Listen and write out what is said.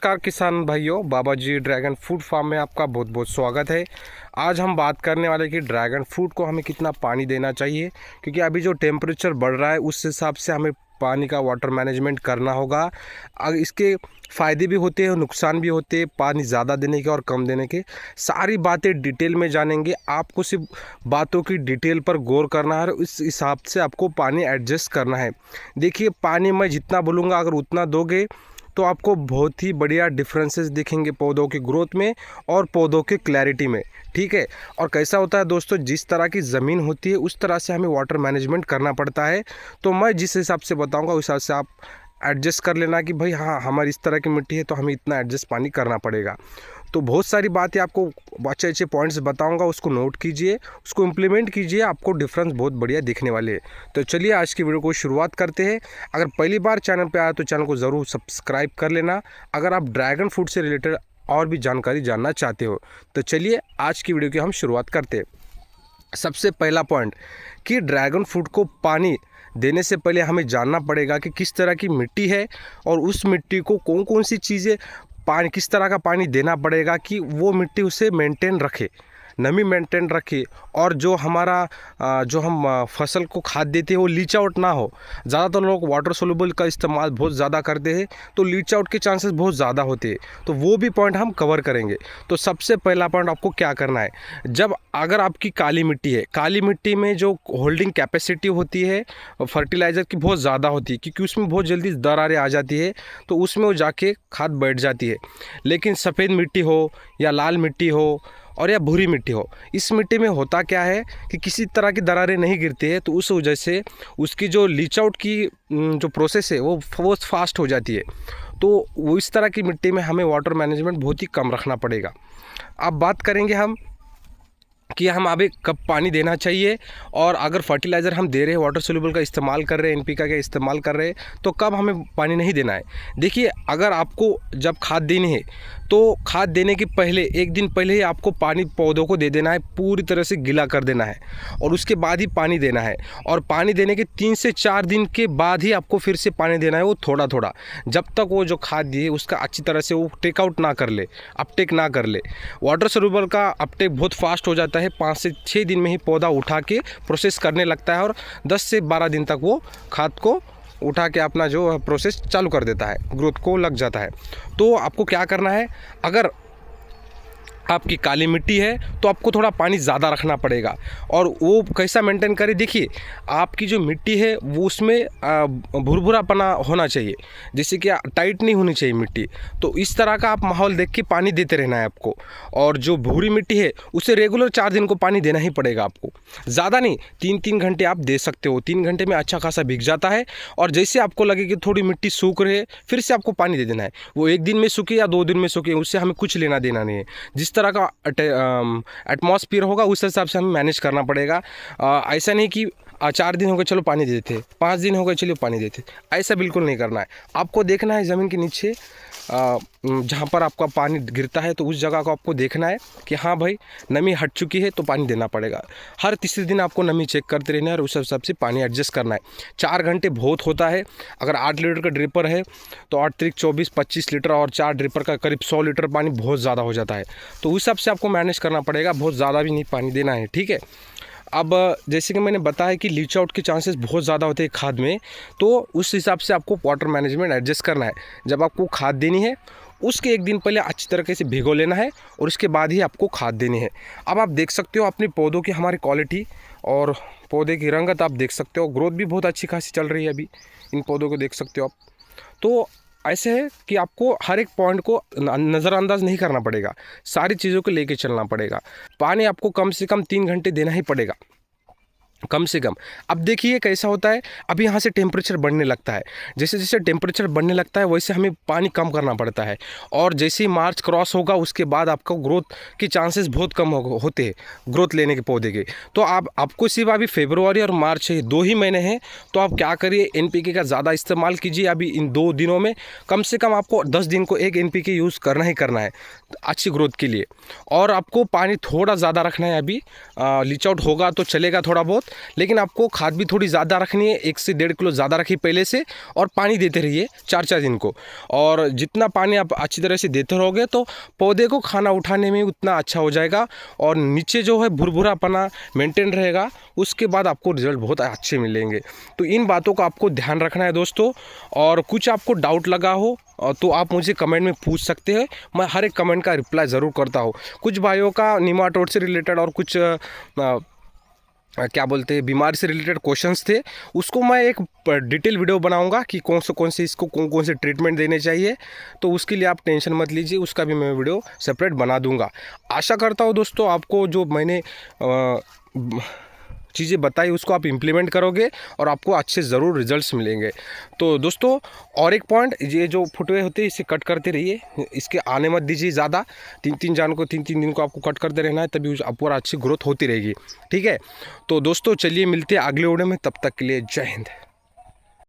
नमस्कार किसान भाइयों, बाबा जी ड्रैगन फ्रूट फार्म में आपका बहुत बहुत स्वागत है। आज हम बात करने वाले कि ड्रैगन फ्रूट को हमें कितना पानी देना चाहिए, क्योंकि अभी जो टेम्परेचर बढ़ रहा है उस हिसाब से हमें पानी का वाटर मैनेजमेंट करना होगा। अगर इसके फ़ायदे भी होते हैं, नुकसान भी होते हैं, पानी ज़्यादा देने के और कम देने के। सारी बातें डिटेल में जानेंगे। आपको सिर्फ बातों की डिटेल पर गौर करना है और इस हिसाब से आपको पानी एडजस्ट करना है। देखिए, पानी मैं जितना बोलूँगा अगर उतना दोगे तो आपको बहुत ही बढ़िया डिफरेंसेस दिखेंगे पौधों की ग्रोथ में और पौधों की क्लैरिटी में। ठीक है। और कैसा होता है दोस्तों, जिस तरह की ज़मीन होती है उस तरह से हमें वाटर मैनेजमेंट करना पड़ता है। तो मैं जिस हिसाब से बताऊंगा उस हिसाब से आप एडजस्ट कर लेना कि भाई हाँ, हमारी इस तरह की मिट्टी है तो हमें इतना एडजस्ट पानी करना पड़ेगा। तो बहुत सारी बातें आपको अच्छे अच्छे पॉइंट्स बताऊंगा, उसको नोट कीजिए, उसको इम्प्लीमेंट कीजिए, आपको डिफरेंस बहुत बढ़िया दिखने वाले हैं। तो चलिए आज की वीडियो को शुरुआत करते हैं। अगर पहली बार चैनल पे आया तो चैनल को ज़रूर सब्सक्राइब कर लेना, अगर आप ड्रैगन फ्रूट से रिलेटेड और भी जानकारी जानना चाहते हो। तो चलिए आज की वीडियो की हम शुरुआत करते हैं। सबसे पहला पॉइंट कि ड्रैगन फ्रूट को पानी देने से पहले हमें जानना पड़ेगा कि किस तरह की मिट्टी है और उस मिट्टी को कौन कौन सी चीज़ें पानी, किस तरह का पानी देना पड़ेगा कि वो मिट्टी उसे मेंटेन रखे, नमी मेंटेन रखे। और जो हमारा जो हम फसल को खाद देते हैं वो लीच आउट ना हो। ज़्यादातर लोग वाटर सोल्यूबल का इस्तेमाल बहुत ज़्यादा करते हैं तो लीच आउट के चांसेस बहुत ज़्यादा होते हैं। तो वो भी पॉइंट हम कवर करेंगे। तो सबसे पहला पॉइंट आपको क्या करना है, जब अगर आपकी काली मिट्टी है, काली मिट्टी में जो होल्डिंग कैपेसिटी होती है फर्टिलाइज़र की बहुत ज़्यादा होती है, क्योंकि उसमें बहुत जल्दी दरारें आ जाती है तो उसमें वो जाके खाद बैठ जाती है। लेकिन सफ़ेद मिट्टी हो या लाल मिट्टी हो और या भूरी मिट्टी हो, इस मिट्टी में होता क्या है कि किसी तरह की दरारें नहीं गिरती है, तो उस वजह से उसकी जो लीच आउट की जो प्रोसेस है वो फास्ट हो जाती है। तो वो इस तरह की मिट्टी में हमें वाटर मैनेजमेंट बहुत ही कम रखना पड़ेगा। अब बात करेंगे हम कि हम अभी कब पानी देना चाहिए, और अगर फर्टिलाइज़र हम दे रहे हैं, वाटर सोल्यूबल का इस्तेमाल कर रहे हैं, एनपीके का इस्तेमाल कर रहे हैं, तो कब हमें पानी नहीं देना है। देखिए, अगर आपको जब खाद देनी है तो खाद देने के पहले एक दिन पहले ही आपको पानी पौधों को दे देना है, पूरी तरह से गीला कर देना है और उसके बाद ही पानी देना है। और पानी देने के 3 से 4 दिन के बाद ही आपको फिर से पानी देना है, वो थोड़ा थोड़ा, जब तक वो जो खाद दी है उसका अच्छी तरह से वो टेक आउट ना कर ले, अपटेक ना कर ले। वाटर सोल्यूबल का अपटेक बहुत फास्ट हो जाता है, 5 से 6 दिन में ही पौधा उठा के प्रोसेस करने लगता है और 10 से 12 दिन तक वो खाद को उठा के अपना जो प्रोसेस चालू कर देता है, ग्रोथ को लग जाता है। तो आपको क्या करना है, अगर आपकी काली मिट्टी है तो आपको थोड़ा पानी ज़्यादा रखना पड़ेगा। और वो कैसा मेंटेन करें, देखिए आपकी जो मिट्टी है वो उसमें भुरभुरापना होना चाहिए, जैसे कि टाइट नहीं होनी चाहिए मिट्टी। तो इस तरह का आप माहौल देख के पानी देते रहना है आपको। और जो भूरी मिट्टी है उसे रेगुलर 4 दिन को पानी देना ही पड़ेगा आपको, ज़्यादा नहीं, 3-3 घंटे आप दे सकते हो। 3 घंटे में अच्छा खासा भीग जाता है। और जैसे आपको लगे कि थोड़ी मिट्टी सूख रही है फिर से आपको पानी दे देना है। वो 1 दिन में सूखे या 2 दिन में सूखे, उससे हमें कुछ लेना देना नहीं है। जिस तरह का एटमॉस्फेयर होगा उस हिसाब से हमें मैनेज करना पड़ेगा। ऐसा नहीं कि 4 दिन हो गए चलो पानी दे देते, 5 दिन हो गए चलो पानी देते, ऐसा बिल्कुल नहीं करना है। आपको देखना है ज़मीन के नीचे जहाँ पर आपका पानी गिरता है तो उस जगह को आपको देखना है कि हाँ भाई नमी हट चुकी है तो पानी देना पड़ेगा। हर तीसरे दिन आपको नमी चेक करते रहना है और उस हिसाब से पानी एडजस्ट करना है। 4 घंटे बहुत होता है। अगर 8 लीटर का ड्रिपर है तो 8 त्रिक 24-25 लीटर, और 4 ड्रिपर का करीब 100 लीटर पानी बहुत ज़्यादा हो जाता है। तो उस हिसाब से आपको मैनेज करना पड़ेगा, बहुत ज़्यादा भी नहीं पानी देना है। ठीक है। अब जैसे कि मैंने बताया कि लीच आउट के चांसेस बहुत ज़्यादा होते हैं खाद में, तो उस हिसाब से आपको वाटर मैनेजमेंट एडजस्ट करना है। जब आपको खाद देनी है उसके 1 दिन पहले अच्छी तरीके से भिगो लेना है और उसके बाद ही आपको खाद देनी है। अब आप देख सकते हो अपने पौधों की हमारी क्वालिटी और पौधे की रंगत आप देख सकते हो, ग्रोथ भी बहुत अच्छी खासी चल रही है अभी, इन पौधों को देख सकते हो आप। तो ऐसे है कि आपको हर एक पॉइंट को नज़रअंदाज नहीं करना पड़ेगा, सारी चीज़ों को लेके चलना पड़ेगा। पानी आपको कम से कम 3 घंटे देना ही पड़ेगा, कम से कम। अब देखिए कैसा होता है, अभी यहाँ से टेम्परेचर बढ़ने लगता है, जैसे जैसे टेम्परेचर बढ़ने लगता है वैसे हमें पानी कम करना पड़ता है। और जैसे ही मार्च क्रॉस होगा उसके बाद आपका ग्रोथ के चांसेस बहुत कम होते हैं, ग्रोथ लेने के पौधे के। तो आपको सिर्फ अभी फरवरी और मार्च है, 2 ही महीने हैं, तो आप क्या करिए, एनपीके का ज़्यादा इस्तेमाल कीजिए। अभी इन 2 दिनों में कम से कम आपको 10 दिन को 1 एनपीके यूज़ करना ही करना है अच्छी ग्रोथ के लिए। और आपको पानी थोड़ा ज़्यादा रखना है। अभी लीच आउट होगा तो चलेगा थोड़ा बहुत, लेकिन आपको खाद भी थोड़ी ज़्यादा रखनी है, 1 से 1.5 किलो ज़्यादा रखिए पहले से, और पानी देते रहिए 4-4 दिन को। और जितना पानी आप अच्छी तरह से देते रहोगे तो पौधे को खाना उठाने में उतना अच्छा हो जाएगा, और नीचे जो है भुरभुरापना मेंटेन रहेगा, उसके बाद आपको रिजल्ट बहुत अच्छे मिलेंगे। तो इन बातों का आपको ध्यान रखना है दोस्तों। और कुछ आपको डाउट लगा हो तो आप मुझे कमेंट में पूछ सकते हैं, मैं हर एक कमेंट का रिप्लाई ज़रूर करता हूँ। कुछ भाइयों का निमाटोड से रिलेटेड और कुछ क्या बोलते हैं बीमारी से रिलेटेड क्वेश्चंस थे, उसको मैं एक डिटेल वीडियो बनाऊंगा कि कौन से इसको कौन से ट्रीटमेंट देने चाहिए। तो उसके लिए आप टेंशन मत लीजिए, उसका भी मैं वीडियो सेपरेट बना दूंगा। आशा करता हूँ दोस्तों आपको जो मैंने चीज़ें बताई उसको आप इम्प्लीमेंट करोगे और आपको अच्छे ज़रूर रिजल्ट्स मिलेंगे। तो दोस्तों और एक पॉइंट, ये जो फुटवे होते हैं इसे कट करते रहिए, इसके आने मत दीजिए ज़्यादा। 3-3 दिन को आपको कट करते रहना है, तभी आपको अच्छी ग्रोथ होती रहेगी। ठीक है, तो दोस्तों चलिए मिलते हैं अगले वीडियो में, तब तक के लिए जय हिंद।